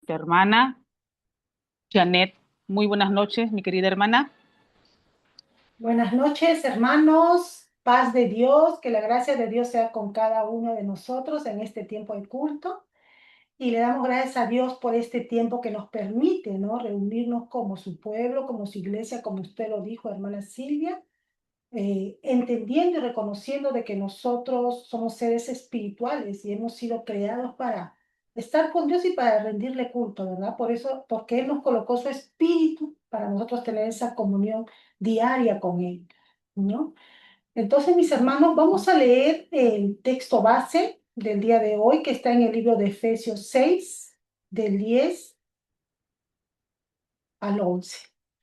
nuestra hermana Janet. Muy buenas noches, mi querida hermana. Buenas noches, hermanos. Paz de Dios, que la gracia de Dios sea con cada uno de nosotros en este tiempo de culto. Y le damos gracias a Dios por este tiempo que nos permite, ¿no? Reunirnos como su pueblo, como su iglesia, como usted lo dijo, hermana Silvia, entendiendo y reconociendo de que nosotros somos seres espirituales y hemos sido creados para estar con Dios y para rendirle culto, ¿verdad? Por eso, porque Él nos colocó su espíritu para nosotros tener esa comunión diaria con Él, ¿no? Entonces, mis hermanos, vamos a leer el texto base del día de hoy, que está en el libro de Efesios 6, del 10 al 11.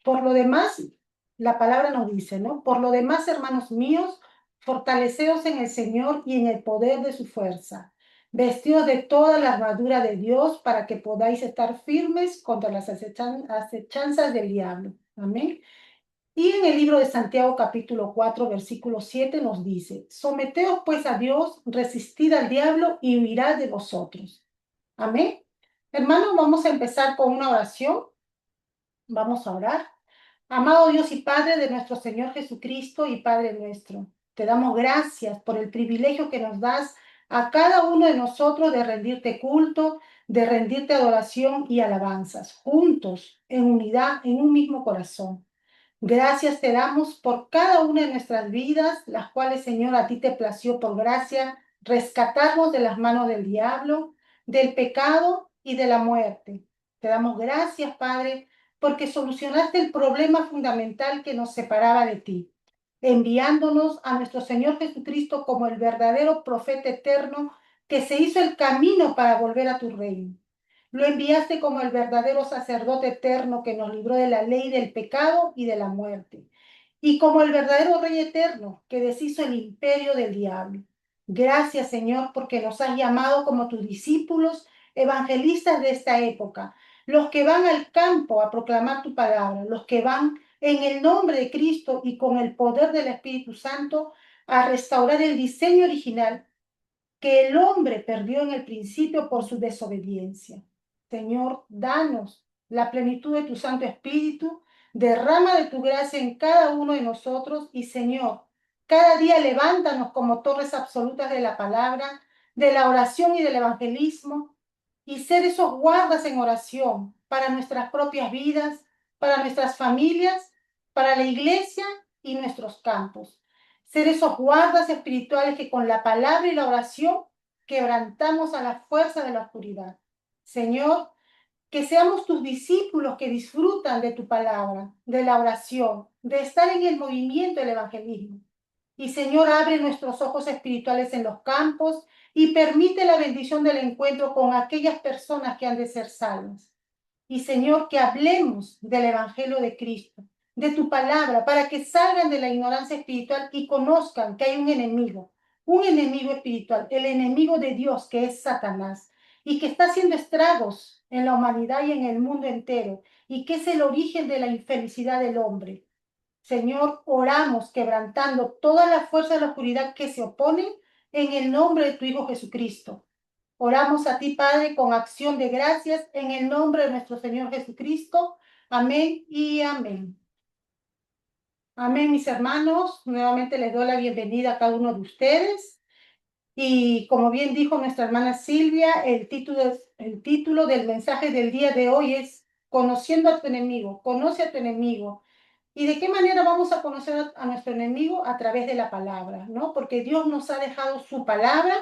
Por lo demás, la palabra nos dice, ¿no? Por lo demás, hermanos míos, fortaleceos en el Señor y en el poder de su fuerza, vestidos de toda la armadura de Dios para que podáis estar firmes contra las acechanzas del diablo. Amén. Y en el libro de Santiago capítulo 4 versículo 7 nos dice, someteos pues a Dios, resistid al diablo y huirá de vosotros. Amén. Hermanos, vamos a empezar con una oración. Vamos a orar. Amado Dios y Padre de nuestro Señor Jesucristo y Padre nuestro, te damos gracias por el privilegio que nos das a cada uno de nosotros de rendirte culto, de rendirte adoración y alabanzas, juntos, en unidad, en un mismo corazón. Gracias te damos por cada una de nuestras vidas, las cuales, Señor, a ti te plació por gracia rescatarnos de las manos del diablo, del pecado y de la muerte. Te damos gracias, Padre, porque solucionaste el problema fundamental que nos separaba de ti, enviándonos a nuestro Señor Jesucristo como el verdadero profeta eterno que se hizo el camino para volver a tu reino. Lo enviaste como el verdadero sacerdote eterno que nos libró de la ley del pecado y de la muerte, y como el verdadero Rey eterno que deshizo el imperio del diablo. Gracias, Señor, porque nos has llamado como tus discípulos, evangelistas de esta época, los que van al campo a proclamar tu palabra, los que van en el nombre de Cristo y con el poder del Espíritu Santo a restaurar el diseño original que el hombre perdió en el principio por su desobediencia. Señor, danos la plenitud de tu Santo Espíritu, derrama de tu gracia en cada uno de nosotros y, Señor, cada día levántanos como torres absolutas de la palabra, de la oración y del evangelismo, y ser esos guardas en oración para nuestras propias vidas, para nuestras familias, para la iglesia y nuestros campos. Ser esos guardas espirituales que con la palabra y la oración quebrantamos a la fuerza de la oscuridad. Señor, que seamos tus discípulos que disfrutan de tu palabra, de la oración, de estar en el movimiento del evangelismo. Y Señor, abre nuestros ojos espirituales en los campos y permite la bendición del encuentro con aquellas personas que han de ser salvas. Y Señor, que hablemos del Evangelio de Cristo, de tu palabra, para que salgan de la ignorancia espiritual y conozcan que hay un enemigo espiritual, el enemigo de Dios, que es Satanás, y que está haciendo estragos en la humanidad y en el mundo entero, y que es el origen de la infelicidad del hombre. Señor, oramos quebrantando toda la fuerza de la oscuridad que se oponen en el nombre de tu Hijo Jesucristo. Oramos a ti, Padre, con acción de gracias en el nombre de nuestro Señor Jesucristo. Amén y amén. Amén, mis hermanos. Nuevamente les doy la bienvenida a cada uno de ustedes. Y como bien dijo nuestra hermana Silvia, el título del mensaje del día de hoy es Conociendo a tu enemigo. Conoce a tu enemigo. ¿Y de qué manera vamos a conocer a nuestro enemigo? A través de la palabra, ¿no? Porque Dios nos ha dejado su palabra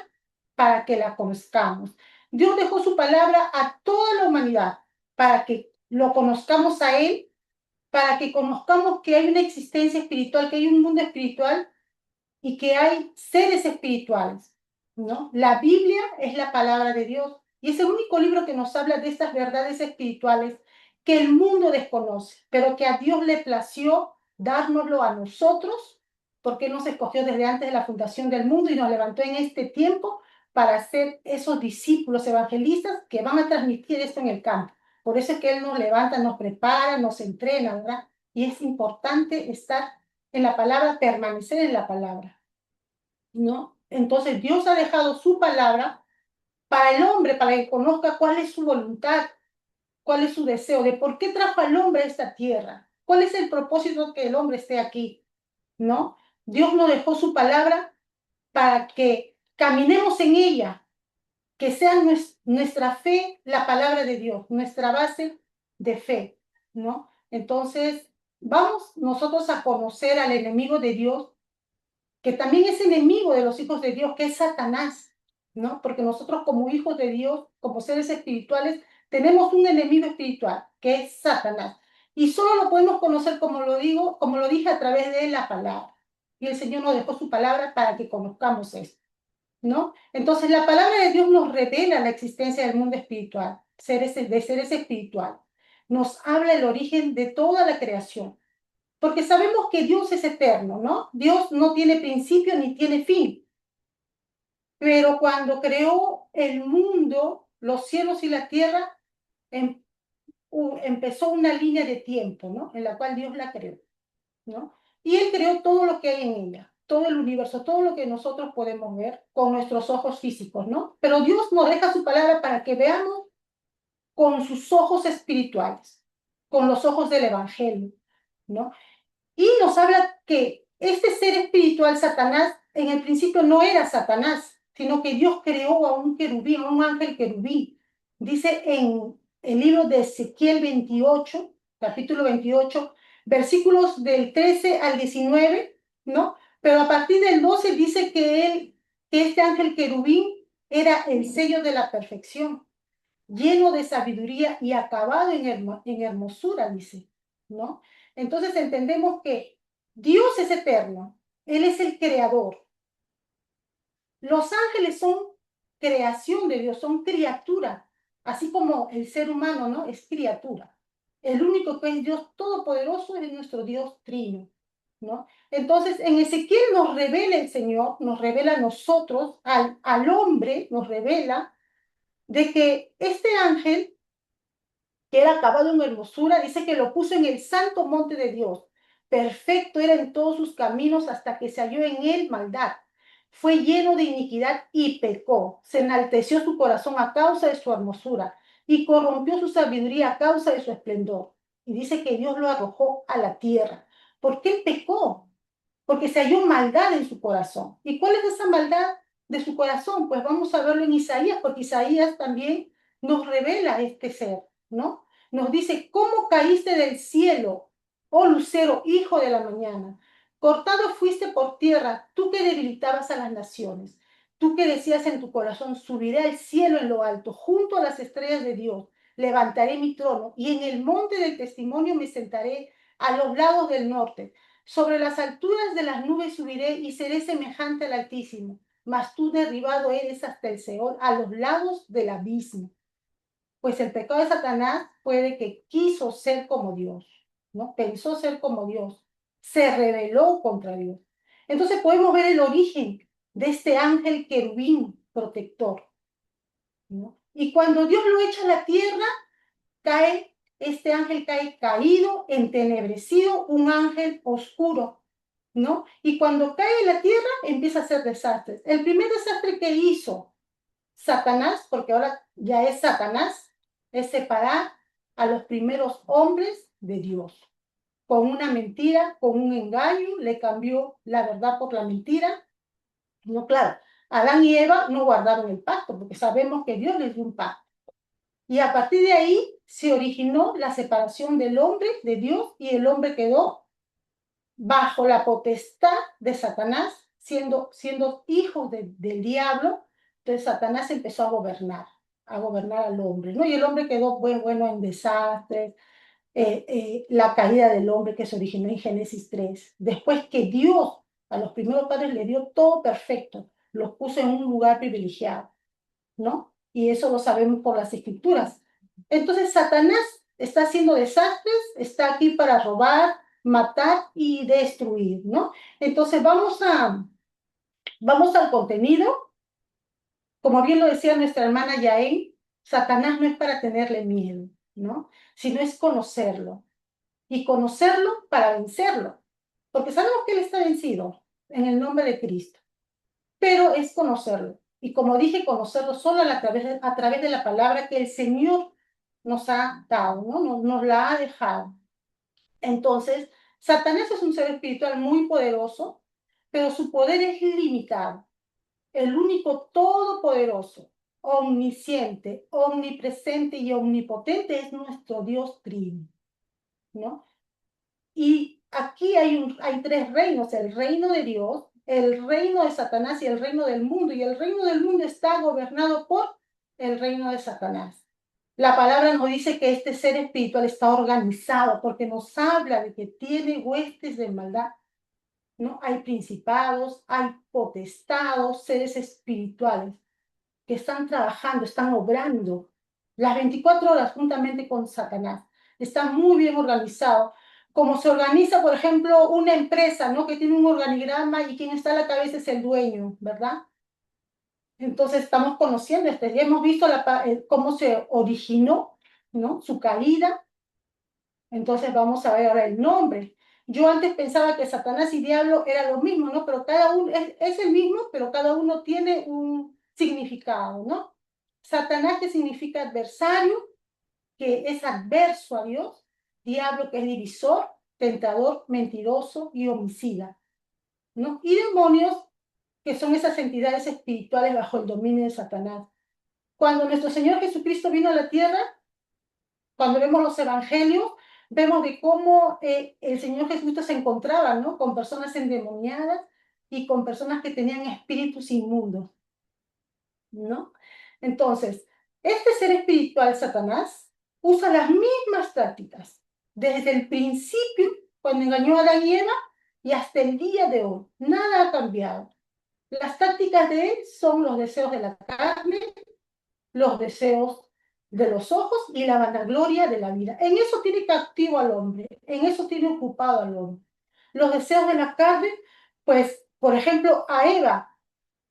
para que la conozcamos. Dios dejó su palabra a toda la humanidad para que lo conozcamos a Él, para que conozcamos que hay una existencia espiritual, que hay un mundo espiritual y que hay seres espirituales, ¿no? La Biblia es la palabra de Dios y es el único libro que nos habla de estas verdades espirituales que el mundo desconoce, pero que a Dios le plació dárnoslo a nosotros, porque Él nos escogió desde antes de la fundación del mundo y nos levantó en este tiempo para ser esos discípulos evangelistas que van a transmitir esto en el campo. Por eso es que Él nos levanta, nos prepara, nos entrena, ¿verdad? Y es importante estar en la palabra, permanecer en la palabra, ¿no? Entonces Dios ha dejado su palabra para el hombre, para que conozca cuál es su voluntad, cuál es su deseo, de por qué trajo al hombre a esta tierra, cuál es el propósito que el hombre esté aquí, ¿no? Dios nos dejó su palabra para que caminemos en ella, que sea nuestra fe la palabra de Dios, nuestra base de fe, ¿no? Entonces, vamos nosotros a conocer al enemigo de Dios, que también es enemigo de los hijos de Dios, que es Satanás, ¿no? Porque nosotros como hijos de Dios, como seres espirituales, tenemos un enemigo espiritual, que es Satanás. Y solo lo podemos conocer, como lo digo, como lo dije, a través de la palabra. Y el Señor nos dejó su palabra para que conozcamos esto, ¿no? Entonces, la palabra de Dios nos revela la existencia del mundo espiritual, de seres espirituales. Nos habla el origen de toda la creación, porque sabemos que Dios es eterno, ¿no? Dios no tiene principio ni tiene fin, pero cuando creó el mundo, los cielos y la tierra, em- empezó una línea de tiempo, ¿no? En la cual Dios la creó, ¿no? Y Él creó todo lo que hay en ella, todo el universo, todo lo que nosotros podemos ver con nuestros ojos físicos, ¿no? Pero Dios nos deja su palabra para que veamos con sus ojos espirituales, con los ojos del Evangelio, ¿no? Y nos habla que este ser espiritual, Satanás, en el principio no era Satanás, sino que Dios creó a un querubín, a un ángel querubín. Dice en el libro de Ezequiel 28, capítulo 28, versículos del 13 al 19, ¿no? Pero a partir del 12 dice que este ángel querubín era el sello de la perfección, lleno de sabiduría y acabado en hermosura, dice, ¿no? Entonces entendemos que Dios es eterno, Él es el creador. Los ángeles son creación de Dios, son criatura, así como el ser humano, ¿no? Es criatura. El único que es Dios todopoderoso es nuestro Dios trino, ¿no? Entonces, en Ezequiel nos revela el Señor, nos revela a nosotros, al hombre, nos revela de que este ángel que era acabado en hermosura, dice que lo puso en el santo monte de Dios. Perfecto era en todos sus caminos hasta que se halló en él maldad. Fue lleno de iniquidad y pecó. Se enalteció su corazón a causa de su hermosura y corrompió su sabiduría a causa de su esplendor. Y dice que Dios lo arrojó a la tierra. ¿Por qué pecó? Porque se halló maldad en su corazón. ¿Y cuál es esa maldad de su corazón? Pues vamos a verlo en Isaías, porque Isaías también nos revela este ser, ¿no? Nos dice, ¿cómo caíste del cielo, oh lucero, hijo de la mañana? Cortado fuiste por tierra, tú que debilitabas a las naciones, tú que decías en tu corazón, subiré al cielo en lo alto, junto a las estrellas de Dios, levantaré mi trono, y en el monte del testimonio me sentaré a los lados del norte. Sobre las alturas de las nubes subiré y seré semejante al Altísimo, mas tú derribado eres hasta el Seol, a los lados del abismo. Pues el pecado de Satanás puede que quiso ser como Dios, ¿no? Pensó ser como Dios, se rebeló contra Dios. Entonces podemos ver el origen de este ángel querubín protector, ¿no? Y cuando Dios lo echa a la tierra, este ángel cae caído, entenebrecido, un ángel oscuro, ¿no? Y cuando cae en la tierra, empieza a hacer desastres. El primer desastre que hizo Satanás, porque ahora ya es Satanás, es separar a los primeros hombres de Dios. Con una mentira, con un engaño, le cambió la verdad por la mentira. No, claro, Adán y Eva no guardaron el pacto, porque sabemos que Dios les dio un pacto. Y a partir de ahí se originó la separación del hombre de Dios y el hombre quedó bajo la potestad de Satanás, siendo hijo del diablo. Entonces Satanás empezó a gobernar al hombre, ¿no? Y el hombre quedó bueno en desastres, la caída del hombre que se originó en Génesis 3. Después que Dios a los primeros padres le dio todo perfecto, los puso en un lugar privilegiado, ¿no? Y eso lo sabemos por las escrituras. Entonces, Satanás está haciendo desastres, está aquí para robar, matar y destruir, ¿no? Entonces, vamos al contenido. Como bien lo decía nuestra hermana Yael, Satanás no es para tenerle miedo, ¿no? Sino es conocerlo. Y conocerlo para vencerlo. Porque sabemos que Él está vencido en el nombre de Cristo, pero es conocerlo. Y como dije, conocerlo solo a través de la palabra que el Señor nos ha dado, ¿no? Nos la ha dejado. Entonces, Satanás es un ser espiritual muy poderoso, pero su poder es limitado. El único todopoderoso, omnisciente, omnipresente y omnipotente es nuestro Dios Trino, ¿no? Y aquí hay tres reinos, el reino de Dios, el reino de Satanás y el reino del mundo. Y el reino del mundo está gobernado por el reino de Satanás. La palabra nos dice que este ser espiritual está organizado porque nos habla de que tiene huestes de maldad, ¿no? Hay principados, hay potestados, seres espirituales que están trabajando, están obrando las 24 horas juntamente con Satanás. Está muy bien organizado. Como se organiza, por ejemplo, una empresa, ¿no? Que tiene un organigrama y quien está a la cabeza es el dueño, ¿verdad? Entonces estamos conociendo, ya hemos visto cómo se originó, ¿no? Su caída. Entonces vamos a ver ahora el nombre. Yo antes pensaba que Satanás y diablo era lo mismo, ¿no? Pero cada uno es el mismo, pero cada uno tiene un significado, ¿no? Satanás, que significa adversario, que es adverso a Dios. Diablo, que es divisor, tentador, mentiroso y homicida, ¿no? Y demonios, que son esas entidades espirituales bajo el dominio de Satanás. Cuando nuestro Señor Jesucristo vino a la tierra, cuando vemos los evangelios, vemos de cómo el Señor Jesucristo se encontraba, ¿no? Con personas endemoniadas y con personas que tenían espíritus inmundos, ¿no? Entonces, este ser espiritual, Satanás, usa las mismas tácticas desde el principio, cuando engañó a Adán y Eva, y hasta el día de hoy. Nada ha cambiado. Las tácticas de él son los deseos de la carne, los deseos de los ojos y la vanagloria de la vida. En eso tiene cautivo al hombre, en eso tiene ocupado al hombre. Los deseos de la carne, pues, por ejemplo, a Eva,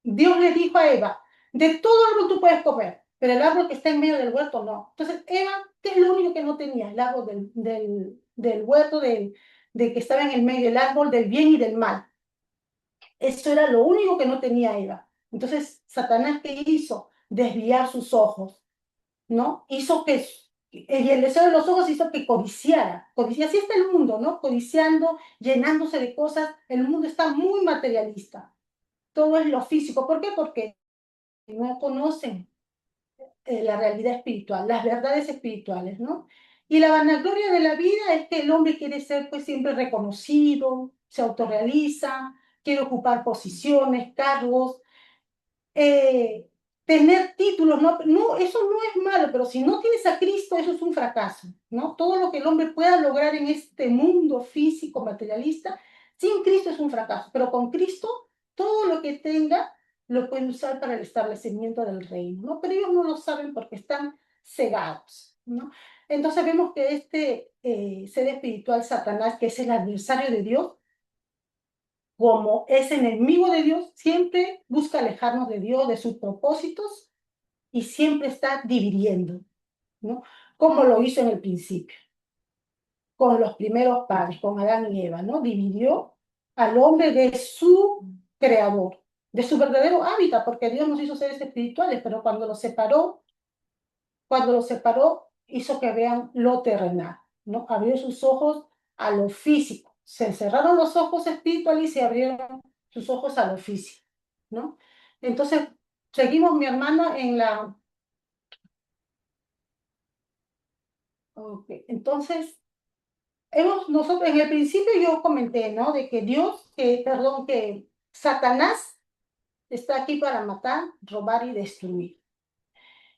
Dios le dijo a Eva, de todo árbol tú puedes comer, pero el árbol que está en medio del huerto no. Entonces, Eva, ¿qué es lo único que no tenía? El árbol del huerto, de que estaba en el medio, el árbol del bien y del mal. Eso era lo único que no tenía Eva. Entonces, Satanás, ¿qué hizo? Desviar sus ojos, ¿no? Hizo que, y el deseo de los ojos hizo que codiciara. Así está el mundo, ¿no? Codiciando, llenándose de cosas. El mundo está muy materialista. Todo es lo físico. ¿Por qué? Porque no conocen la realidad espiritual, las verdades espirituales, ¿no? Y la vanagloria de la vida es que el hombre quiere ser pues siempre reconocido, se autorrealiza, quiere ocupar posiciones, cargos, eh, tener títulos, ¿no? No, eso no es malo, pero si no tienes a Cristo, eso es un fracaso, ¿no? Todo lo que el hombre pueda lograr en este mundo físico, materialista, sin Cristo es un fracaso, pero con Cristo, todo lo que tenga lo puede usar para el establecimiento del reino, ¿no? Pero ellos no lo saben porque están cegados, ¿no? Entonces vemos que este ser espiritual, Satanás, que es el adversario de Dios, como es enemigo de Dios, siempre busca alejarnos de Dios, de sus propósitos, y siempre está dividiendo, ¿no? Como lo hizo en el principio, con los primeros padres, con Adán y Eva, ¿no? Dividió al hombre de su creador, de su verdadero hábitat, porque Dios nos hizo seres espirituales, pero cuando los separó, hizo que vean lo terrenal, ¿no? Abrió sus ojos a lo físico. Se cerraron los ojos espirituales y se abrieron sus ojos a lo físico, ¿no? Entonces, seguimos, mi hermana, en la... Okay. Entonces, nosotros, en el principio yo comenté, ¿no? De que que Satanás está aquí para matar, robar y destruir.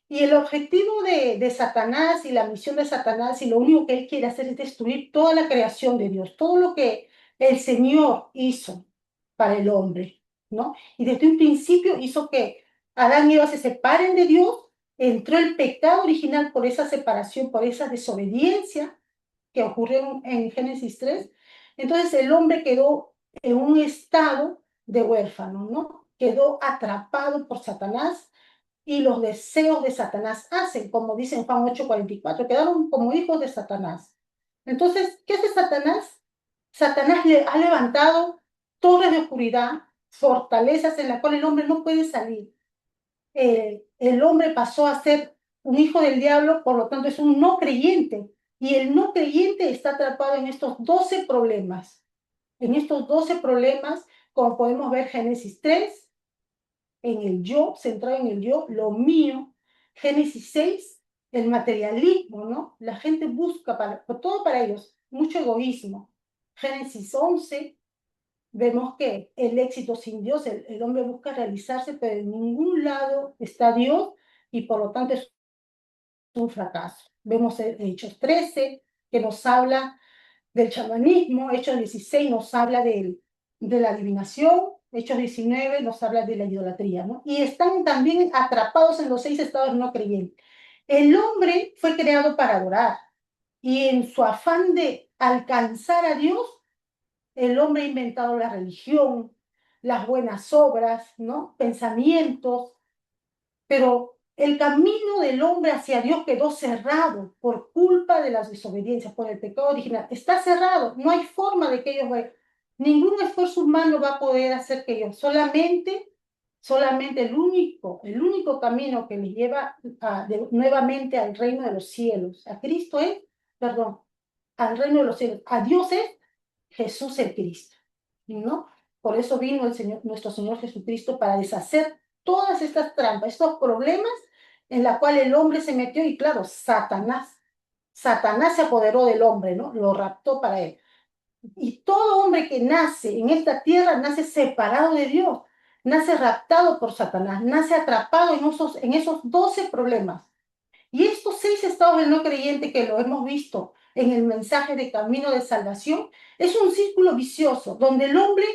Y el objetivo de Satanás y la misión de Satanás y lo único que él quiere hacer es destruir toda la creación de Dios, todo lo que el Señor hizo para el hombre, ¿no? Y desde un principio hizo que Adán y Eva se separen de Dios, entró el pecado original por esa separación, por esa desobediencia que ocurrió en Génesis 3. Entonces el hombre quedó en un estado de huérfano, ¿no? Quedó atrapado por Satanás y los deseos de Satanás hacen, como dice en Juan 8:44, quedaron como hijos de Satanás. Entonces, ¿qué hace Satanás? Satanás le ha levantado torres de oscuridad, fortalezas en las cuales el hombre no puede salir. El hombre pasó a ser un hijo del diablo, por lo tanto es un no creyente. Y el no creyente está atrapado en estos 12 problemas. En estos 12 problemas, como podemos ver Génesis 3, en el yo, centrado en el yo, lo mío. Génesis 6, el materialismo, ¿no? La gente busca todo para ellos, mucho egoísmo. Génesis 11, vemos que el éxito sin Dios, el hombre busca realizarse, pero en ningún lado está Dios y por lo tanto es un fracaso. Vemos Hechos 13, que nos habla del chamanismo. Hechos 16 nos habla de la adivinación. Hechos 19 nos habla de la idolatría, ¿no? Y están también atrapados en los 6 estados no creyentes. El hombre fue creado para adorar y en su afán de alcanzar a Dios, el hombre ha inventado la religión, las buenas obras, ¿no? Pensamientos, pero el camino del hombre hacia Dios quedó cerrado por culpa de las desobediencias, por el pecado original. Está cerrado, no hay forma de que ellos vayan. Ningún esfuerzo humano va a poder hacer que ellos, solamente el único camino que les lleva nuevamente al reino de los cielos, a Cristo es, perdón, al reino de los cielos, a Dios es Jesús el Cristo, ¿no? Por eso vino el Señor, nuestro Señor Jesucristo para deshacer todas estas trampas, estos problemas en la cual el hombre se metió y claro, Satanás se apoderó del hombre, ¿no? Lo raptó para él. Y todo hombre que nace en esta tierra nace separado de Dios, nace raptado por Satanás, nace atrapado en esos 12 problemas. Y estos 6 estados del no creyente que lo hemos visto en el mensaje de camino de salvación, es un círculo vicioso donde el hombre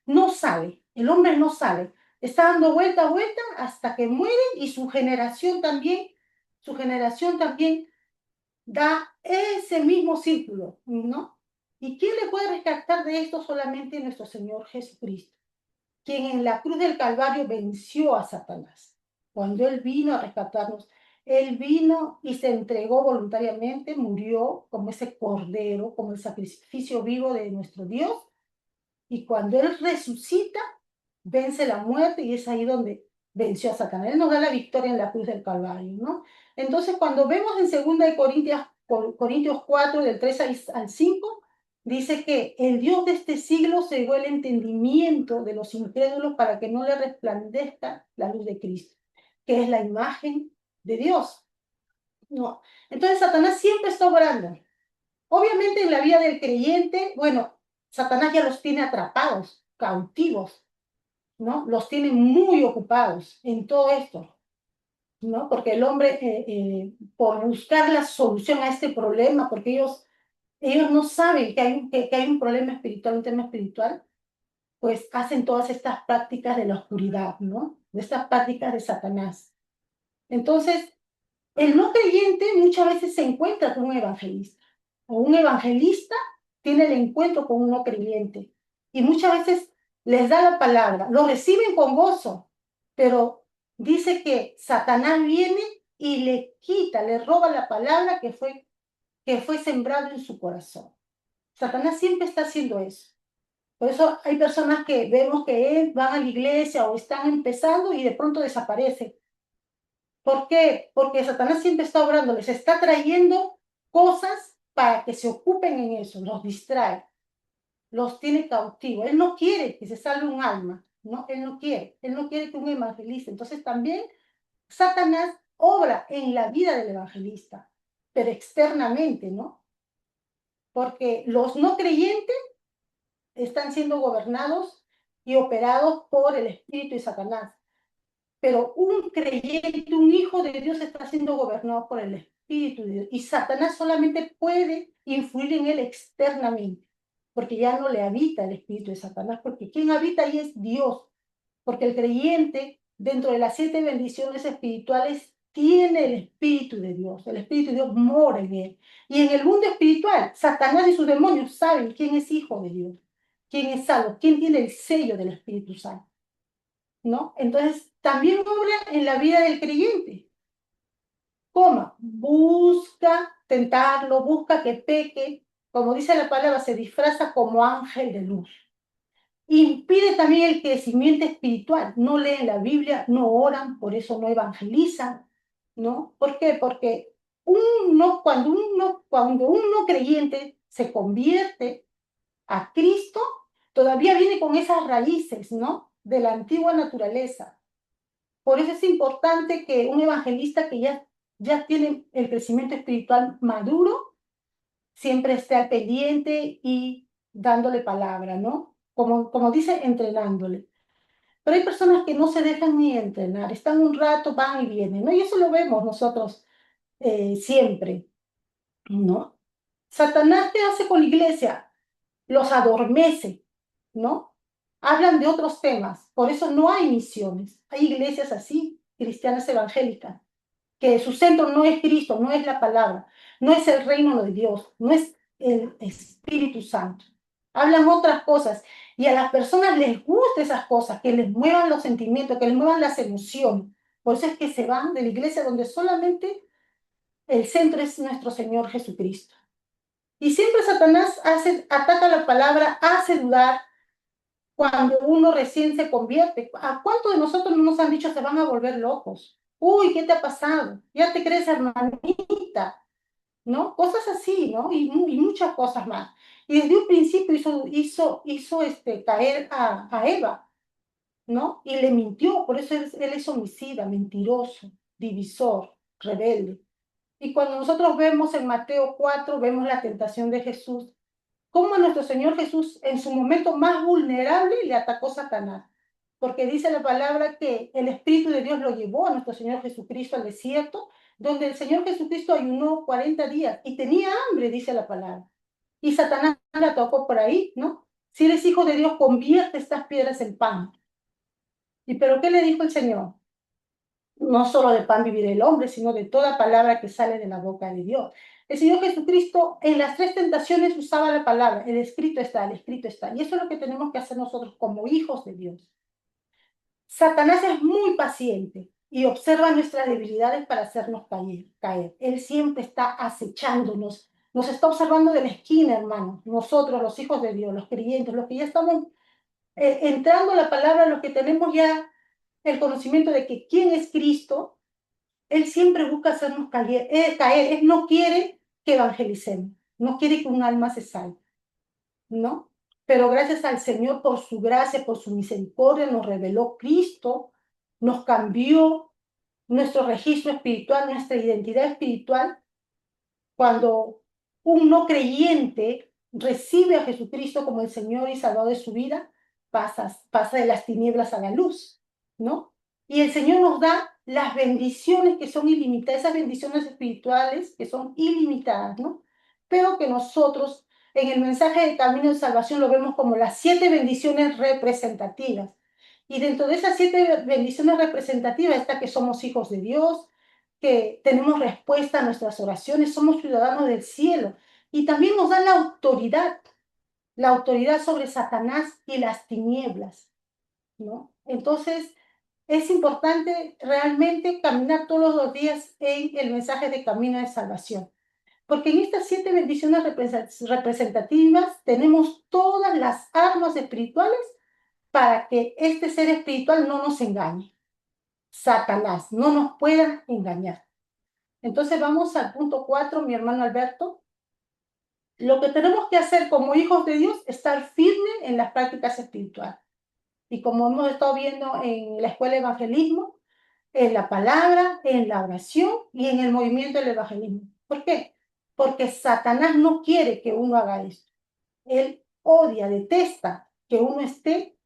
no sale, está dando vuelta a vuelta hasta que muere y su generación también da ese mismo círculo, ¿no? ¿Y quién le puede rescatar de esto? Solamente nuestro Señor Jesucristo, quien en la cruz del Calvario venció a Satanás. Cuando Él vino a rescatarnos, Él vino y se entregó voluntariamente, murió como ese cordero, como el sacrificio vivo de nuestro Dios. Y cuando Él resucita, vence la muerte y es ahí donde venció a Satanás. Él nos da la victoria en la cruz del Calvario, ¿no? Entonces, cuando vemos en 2 Corintios 4, del 3 al 5, dice que el Dios de este siglo cegó el entendimiento de los incrédulos para que no le resplandezca la luz de Cristo, que es la imagen de Dios. No. Entonces, Satanás siempre está obrando. Obviamente, en la vida del creyente, bueno, Satanás ya los tiene atrapados, cautivos, ¿no? Los tienen muy ocupados en todo esto, ¿no? Porque el hombre, por buscar la solución a este problema, porque ellos no saben que hay un problema espiritual, un tema espiritual, pues hacen todas estas prácticas de la oscuridad, ¿no? De estas prácticas de Satanás. Entonces, el no creyente muchas veces se encuentra con un evangelista, o un evangelista tiene el encuentro con un no creyente, y muchas veces les da la palabra, lo reciben con gozo, pero dice que Satanás viene y le quita, le roba la palabra que fue sembrado en su corazón. Satanás siempre está haciendo eso. Por eso hay personas que vemos que van a la iglesia o están empezando y de pronto desaparecen. ¿Por qué? Porque Satanás siempre está obrando, les está trayendo cosas para que se ocupen en eso, los distrae, los tiene cautivos. Él no quiere que se salve un alma, ¿no? Él no quiere que un evangelista. Entonces también Satanás obra en la vida del evangelista, pero externamente, ¿no? Porque los no creyentes están siendo gobernados y operados por el espíritu de Satanás. Pero un creyente, un hijo de Dios está siendo gobernado por el Espíritu de Dios. Y Satanás solamente puede influir en él externamente, porque ya no le habita el Espíritu de Satanás, porque quien habita ahí es Dios. Porque el creyente, dentro de las 7 bendiciones espirituales, tiene el Espíritu de Dios. El Espíritu de Dios mora en él. Y en el mundo espiritual, Satanás y sus demonios saben quién es hijo de Dios, quién es salvo, quién tiene el sello del Espíritu Santo, ¿no? Entonces, también obra en la vida del creyente. ¿Cómo? Busca tentarlo, busca que peque. Como dice la palabra, se disfraza como ángel de luz. Impide también el crecimiento espiritual. No leen la Biblia, no oran, por eso no evangelizan. ¿no? ¿Por qué? Porque cuando un no creyente se convierte a Cristo, todavía viene con esas raíces, ¿no? De la antigua naturaleza. Por eso es importante que un evangelista que ya tiene el crecimiento espiritual maduro, siempre esté al pendiente y dándole palabra, ¿no? Como dice, entrenándole. Pero hay personas que no se dejan ni entrenar, están un rato, van y vienen, ¿no? Y eso lo vemos nosotros siempre, ¿no? Satanás, ¿qué hace con la iglesia? Los adormece, ¿no? Hablan de otros temas, por eso no hay misiones. Hay iglesias así, cristianas evangélicas, que su centro no es Cristo, no es la palabra, no es el reino de Dios, no es el Espíritu Santo. Hablan otras cosas y a las personas les gustan esas cosas, que les muevan los sentimientos, que les muevan las emociones. Por eso es que se van de la iglesia donde solamente el centro es nuestro Señor Jesucristo. Y siempre Satanás ataca la palabra, hace dudar cuando uno recién se convierte. ¿A cuántos de nosotros no nos han dicho se van a volver locos? Uy, ¿qué te ha pasado? Ya te crees hermanita, ¿no? Cosas así, ¿no? Y muchas cosas más. Y desde un principio hizo caer a Eva, ¿no? Y le mintió, por eso él es homicida, mentiroso, divisor, rebelde. Y cuando nosotros vemos en Mateo 4, vemos la tentación de Jesús, cómo a nuestro Señor Jesús en su momento más vulnerable le atacó Satanás. Porque dice la palabra que el Espíritu de Dios lo llevó a nuestro Señor Jesucristo al desierto, donde el Señor Jesucristo ayunó 40 días y tenía hambre, dice la palabra. Y Satanás le atacó por ahí, ¿no? Si eres hijo de Dios, convierte estas piedras en pan. ¿Y pero qué le dijo el Señor? No solo de pan vivirá el hombre, sino de toda palabra que sale de la boca de Dios. El Señor Jesucristo en las tres tentaciones usaba la palabra, el escrito está, el escrito está. Y eso es lo que tenemos que hacer nosotros como hijos de Dios. Satanás es muy paciente y observa nuestras debilidades para hacernos caer. Él siempre está acechándonos, nos está observando de la esquina, hermanos. Nosotros, los hijos de Dios, los creyentes, los que ya estamos entrando a la palabra, los que tenemos ya el conocimiento de que quién es Cristo, él siempre busca hacernos caer. Él no quiere que evangelicemos, no quiere que un alma se salve, ¿no? Pero gracias al Señor por su gracia, por su misericordia, nos reveló Cristo, nos cambió nuestro registro espiritual, nuestra identidad espiritual. Cuando un no creyente recibe a Jesucristo como el Señor y Salvador de su vida, pasa de las tinieblas a la luz, ¿no? Y el Señor nos da las bendiciones que son ilimitadas, esas bendiciones espirituales que son ilimitadas, ¿no? Pero que nosotros en el mensaje de Camino de Salvación lo vemos como las 7 bendiciones representativas. Y dentro de esas 7 bendiciones representativas está que somos hijos de Dios, que tenemos respuesta a nuestras oraciones, somos ciudadanos del cielo. Y también nos da la autoridad sobre Satanás y las tinieblas, ¿no? Entonces, es importante realmente caminar todos los días en el mensaje de camino de salvación. Porque en estas 7 bendiciones representativas tenemos todas las armas espirituales para que este ser espiritual no nos engañe. Satanás no nos pueda engañar. Entonces vamos al punto 4, mi hermano Alberto. Lo que tenemos que hacer como hijos de Dios es estar firme en las prácticas espirituales. Y como hemos estado viendo en la escuela de evangelismo, en la palabra, en la oración y en el movimiento del evangelismo. ¿Por qué? Porque Satanás no quiere que uno haga esto. Él odia, detesta que uno esté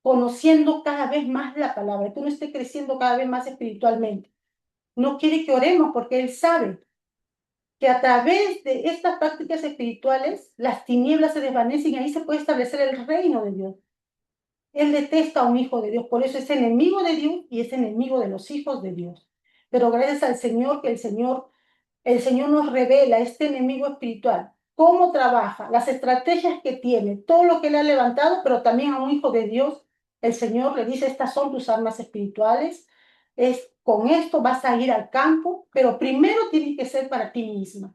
conociendo cada vez más la palabra, que uno esté creciendo cada vez más espiritualmente. No quiere que oremos porque él sabe que a través de estas prácticas espirituales las tinieblas se desvanecen y ahí se puede establecer el reino de Dios. Él detesta a un hijo de Dios, por eso es enemigo de Dios y es enemigo de los hijos de Dios. Pero gracias al Señor que el Señor nos revela este enemigo espiritual, cómo trabaja, las estrategias que tiene, todo lo que le ha levantado, pero también a un hijo de Dios, el Señor le dice, estas son tus armas espirituales, con esto vas a ir al campo, pero primero tienes que ser para ti misma.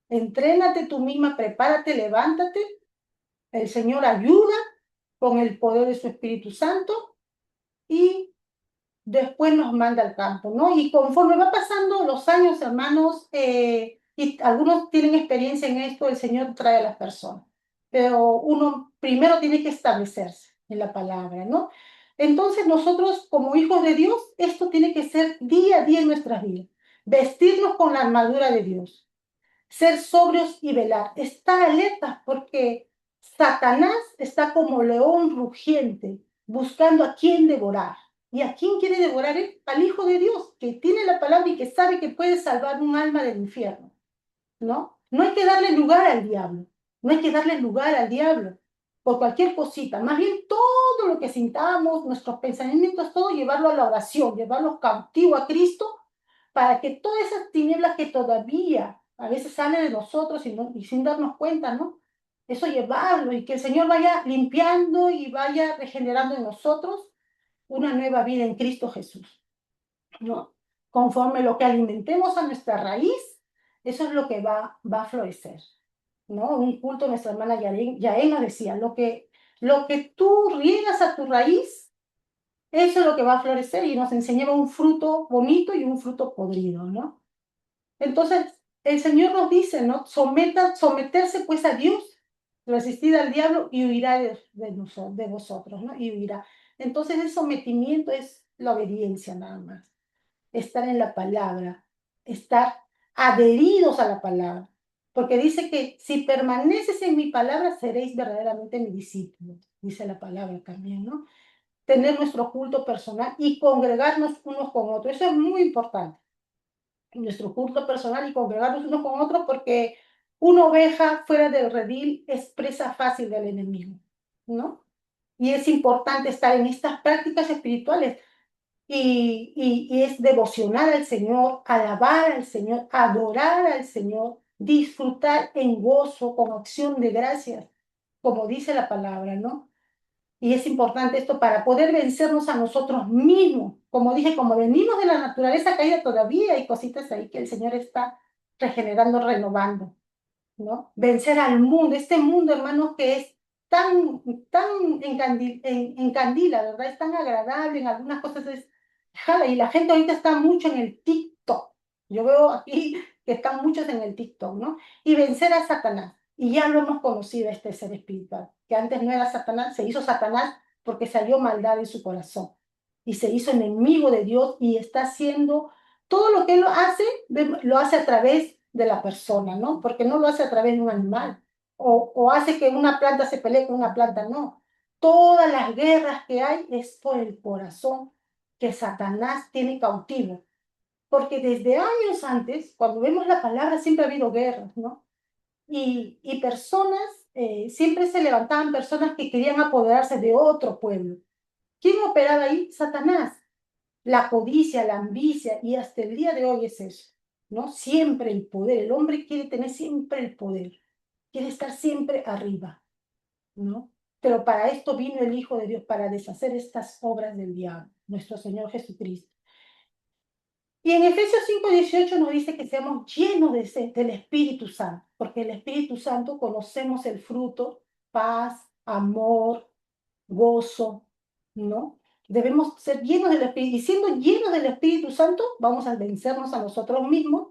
Entrénate tú misma, prepárate, levántate. El Señor ayuda con el poder de su Espíritu Santo y después nos manda al campo, ¿no? Y conforme va pasando los años, hermanos, y algunos tienen experiencia en esto, el Señor trae a las personas, pero uno primero tiene que establecerse en la palabra, ¿no? Entonces nosotros como hijos de Dios, esto tiene que ser día a día en nuestras vidas, vestirnos con la armadura de Dios, ser sobrios y velar, estar alertas porque Satanás está como león rugiente buscando a quién devorar. ¿Y a quién quiere devorar él? Al Hijo de Dios, que tiene la palabra y que sabe que puede salvar un alma del infierno, ¿no? No hay que darle lugar al diablo, no hay que darle lugar al diablo por cualquier cosita, más bien todo lo que sintamos, nuestros pensamientos, todo llevarlo a la oración, llevarlo cautivo a Cristo para que todas esas tinieblas que todavía a veces salen de nosotros y sin darnos cuenta, ¿no? Eso llevarlo y que el Señor vaya limpiando y vaya regenerando en nosotros una nueva vida en Cristo Jesús, ¿no? Conforme lo que alimentemos a nuestra raíz, eso es lo que va a florecer, ¿no? Un culto, nuestra hermana Yael nos decía, lo que tú riegas a tu raíz, eso es lo que va a florecer y nos enseñaba un fruto bonito y un fruto podrido, ¿no? Entonces, el Señor nos dice, ¿no? Someterse pues a Dios, resistir al diablo y huirá de vosotros, ¿no? Y huirá. Entonces, el sometimiento es la obediencia nada más, estar en la palabra, estar adheridos a la palabra, porque dice que si permaneces en mi palabra, seréis verdaderamente mi discípulo, dice la palabra también, ¿no? Tener nuestro culto personal y congregarnos unos con otros, eso es muy importante nuestro culto personal y congregarnos unos con otros porque una oveja fuera del redil es presa fácil del enemigo, ¿no? Y es importante estar en estas prácticas espirituales y es devocionar al Señor, alabar al Señor, adorar al Señor, disfrutar en gozo, con acción de gracias, como dice la palabra, ¿no? Y es importante esto para poder vencernos a nosotros mismos. Como dije, como venimos de la naturaleza caída, todavía hay cositas ahí que el Señor está regenerando, renovando, ¿no? Vencer al mundo, este mundo, hermanos, que es tan encandila, ¿verdad? Es tan agradable, en algunas cosas es, jala, y la gente ahorita está mucho en el TikTok. Yo veo aquí que están muchos en el TikTok, ¿no? Y vencer a Satanás. Y ya lo hemos conocido, este ser espiritual, que antes no era Satanás, se hizo Satanás porque se halló maldad en su corazón. Y se hizo enemigo de Dios y está haciendo todo lo que él lo hace a través de la persona, ¿no? Porque no lo hace a través de un animal. O hace que una planta se pelee con una planta, no. Todas las guerras que hay es por el corazón que Satanás tiene cautivo. Porque desde años antes, cuando vemos la palabra, siempre ha habido guerras, ¿no? Y personas, siempre se levantaban personas que querían apoderarse de otro pueblo. ¿Quién operaba ahí? Satanás. La codicia, la ambicia, y hasta el día de hoy es eso, ¿no? Siempre el poder, el hombre quiere tener siempre el poder, quiere estar siempre arriba, ¿no? Pero para esto vino el Hijo de Dios, para deshacer estas obras del diablo, nuestro Señor Jesucristo. Y en Efesios 5:18 nos dice que seamos llenos del Espíritu Santo, porque el Espíritu Santo conocemos el fruto, paz, amor, gozo, ¿no? Debemos ser llenos del Espíritu, y siendo llenos del Espíritu Santo, vamos a vencernos a nosotros mismos,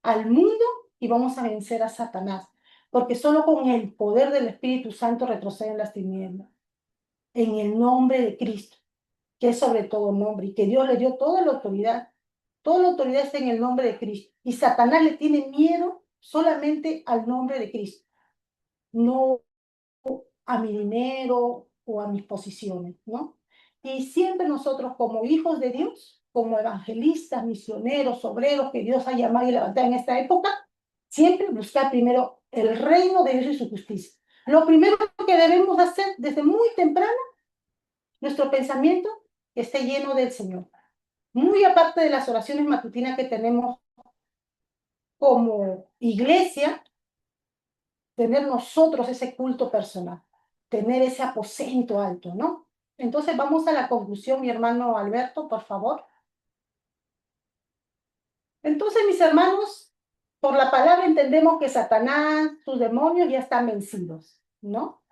al mundo, y vamos a vencer a Satanás, porque solo con el poder del Espíritu Santo retroceden las tinieblas, en el nombre de Cristo, que es sobre todo nombre, y que Dios le dio toda la autoridad está en el nombre de Cristo, y Satanás le tiene miedo solamente al nombre de Cristo, no a mi dinero o a mis posiciones, ¿no? Y siempre nosotros como hijos de Dios, como evangelistas, misioneros, obreros que Dios ha llamado y levantado en esta época, siempre buscar primero el reino de Dios y su justicia. Lo primero que debemos hacer desde muy temprano, nuestro pensamiento que esté lleno del Señor. Muy aparte de las oraciones matutinas que tenemos como iglesia, tener nosotros ese culto personal, tener ese aposento alto, ¿no? Entonces vamos a la conclusión, mi hermano Alberto, por favor. Entonces, mis hermanos, por la palabra entendemos que Satanás, sus demonios ya están vencidos, ¿no?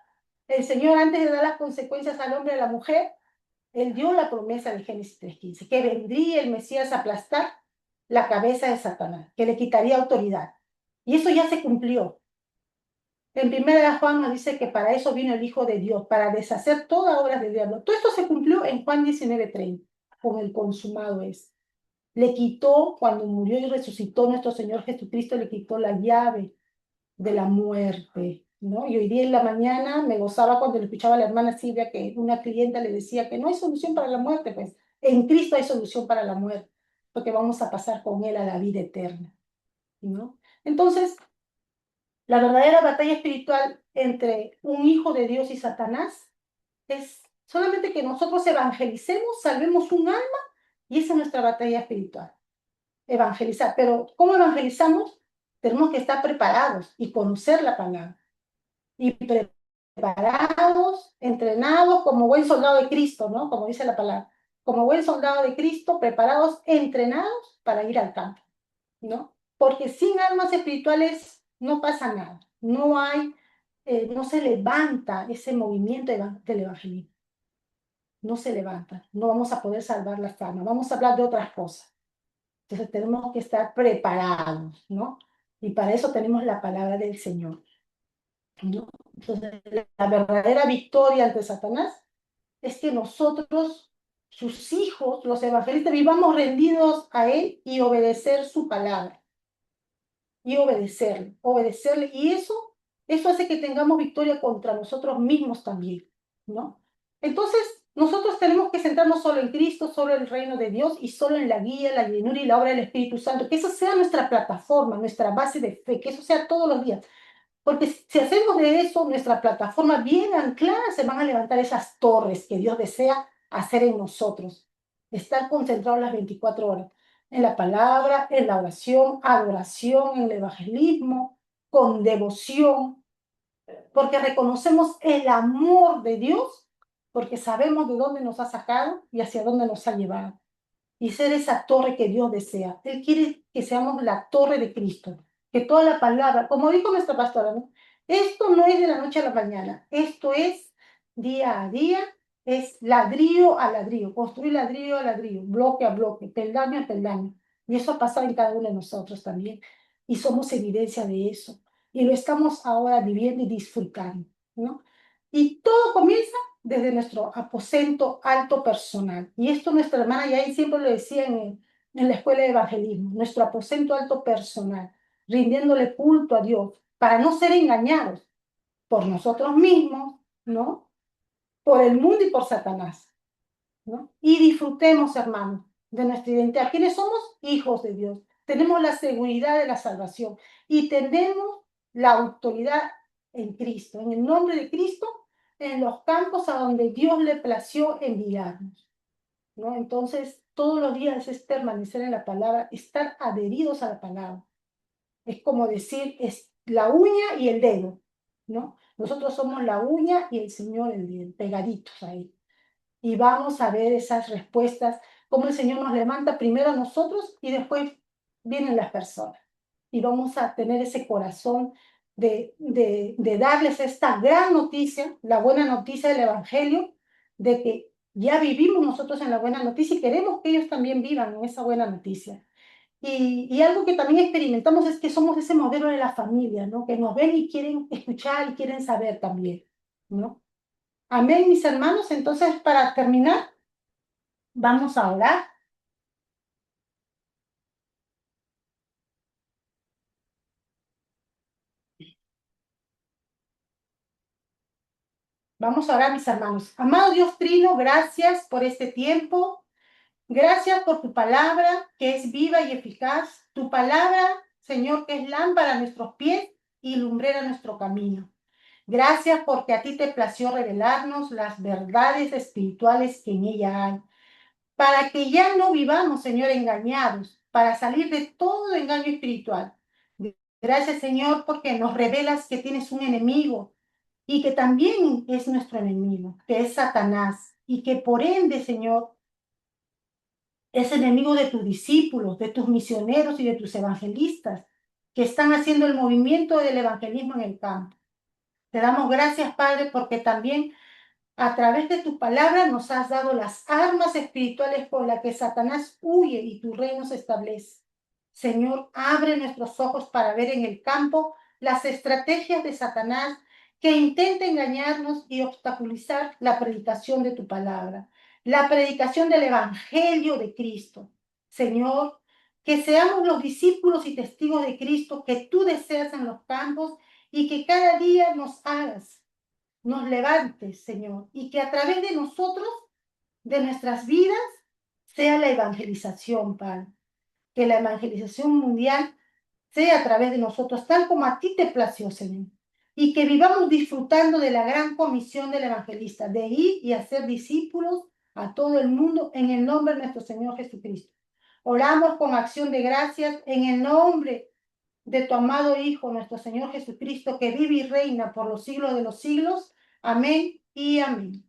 El Señor, antes de dar las consecuencias al hombre y a la mujer, Él dio la promesa de Génesis 3:15, que vendría el Mesías a aplastar la cabeza de Satanás, que le quitaría autoridad. Y eso ya se cumplió. En primera de Juan nos dice que para eso vino el Hijo de Dios, para deshacer toda obra del diablo. Todo esto se cumplió en Juan 19:30, con el consumado es. Le quitó, cuando murió y resucitó nuestro Señor Jesucristo, le quitó la llave de la muerte, ¿no? Y hoy día en la mañana me gozaba cuando le escuchaba a la hermana Silvia que una clienta le decía que no hay solución para la muerte, pues en Cristo hay solución para la muerte, porque vamos a pasar con Él a la vida eterna, ¿no? Entonces, la verdadera batalla espiritual entre un hijo de Dios y Satanás es solamente que nosotros evangelicemos, salvemos un alma, y esa es nuestra batalla espiritual, evangelizar. Pero ¿cómo evangelizamos? Tenemos que estar preparados y conocer la palabra. Y preparados, entrenados como buen soldado de Cristo, ¿no? Como dice la palabra. Como buen soldado de Cristo, preparados, entrenados para ir al campo, ¿no? Porque sin armas espirituales no pasa nada. No hay, no se levanta ese movimiento del evangelismo. No se levanta. No vamos a poder salvar las almas. Vamos a hablar de otras cosas. Entonces tenemos que estar preparados, ¿no? Y para eso tenemos la palabra del Señor, ¿no? Entonces, la verdadera victoria ante Satanás es que nosotros, sus hijos, los evangelistas, vivamos rendidos a Él y obedecer su palabra. Y obedecerle, obedecerle. Y eso hace que tengamos victoria contra nosotros mismos también, ¿no? Entonces, nosotros tenemos que centrarnos solo en Cristo, solo en el reino de Dios y solo en la guía, la llenura y la obra del Espíritu Santo. Que eso sea nuestra plataforma, nuestra base de fe, que eso sea todos los días. Porque si hacemos de eso nuestra plataforma bien anclada, se van a levantar esas torres que Dios desea hacer en nosotros. Estar concentrados las 24 horas en la palabra, en la oración, adoración, en el evangelismo, con devoción, porque reconocemos el amor de Dios, porque sabemos de dónde nos ha sacado y hacia dónde nos ha llevado y ser esa torre que Dios desea. Él quiere que seamos la torre de Cristo, que toda la palabra, como dijo nuestra pastora, ¿no? Esto no es de la noche a la mañana, esto es día a día, es ladrillo a ladrillo, construir ladrillo a ladrillo, bloque a bloque, peldaño a peldaño. Y eso ha pasado en cada uno de nosotros también. Y somos evidencia de eso. Y lo estamos ahora viviendo y disfrutando, ¿no? Y todo comienza desde nuestro aposento alto personal. Y esto nuestra hermana Yael siempre lo decía en la escuela de evangelismo, nuestro aposento alto personal, rindiéndole culto a Dios, para no ser engañados por nosotros mismos, ¿no? Por el mundo y por Satanás, ¿no? Y disfrutemos, hermanos, de nuestra identidad. ¿Quiénes somos? Hijos de Dios. Tenemos la seguridad de la salvación y tenemos la autoridad en Cristo, en el nombre de Cristo, en los campos a donde Dios le plació enviarnos, ¿no? Entonces, todos los días es permanecer en la palabra, estar adheridos a la palabra. Es como decir, es la uña y el dedo, ¿no? Nosotros somos la uña y el Señor el dedo, pegaditos ahí. Y vamos a ver esas respuestas, cómo el Señor nos levanta primero a nosotros y después vienen las personas. Y vamos a tener ese corazón de darles esta gran noticia, la buena noticia del Evangelio, de que ya vivimos nosotros en la buena noticia y queremos que ellos también vivan en esa buena noticia. Y algo que también experimentamos es que somos ese modelo de la familia, ¿no? Que nos ven y quieren escuchar y quieren saber también, ¿no? Amén, mis hermanos. Entonces, para terminar, vamos a orar. Vamos a orar, mis hermanos. Amado Dios Trino, gracias por este tiempo. Gracias por tu palabra que es viva y eficaz. Tu palabra, Señor, que es lámpara a nuestros pies y lumbrera a nuestro camino. Gracias porque a ti te plació revelarnos las verdades espirituales que en ella hay, para que ya no vivamos, Señor, engañados, para salir de todo engaño espiritual. Gracias, Señor, porque nos revelas que tienes un enemigo y que también es nuestro enemigo, que es Satanás, y que por ende, Señor, es enemigo de tus discípulos, de tus misioneros y de tus evangelistas, que están haciendo el movimiento del evangelismo en el campo. Te damos gracias, Padre, porque también A través de tu palabra nos has dado las armas espirituales con las que Satanás huye y tu reino se establece. Señor, abre nuestros ojos para ver en el campo las estrategias de Satanás que intenta engañarnos y obstaculizar la predicación de tu palabra, la predicación del Evangelio de Cristo. Señor, que seamos los discípulos y testigos de Cristo que tú deseas en los campos y que cada día nos levantes, Señor, y que a través de nosotros, de nuestras vidas, sea la evangelización, Padre. Que la evangelización mundial sea a través de nosotros, tal como a ti te plació, Señor. Y que vivamos disfrutando de la gran comisión del evangelista, de ir y hacer discípulos a todo el mundo en el nombre de nuestro Señor Jesucristo. Oramos con acción de gracias en el nombre de tu amado Hijo, nuestro Señor Jesucristo, que vive y reina por los siglos de los siglos. Amén y amén.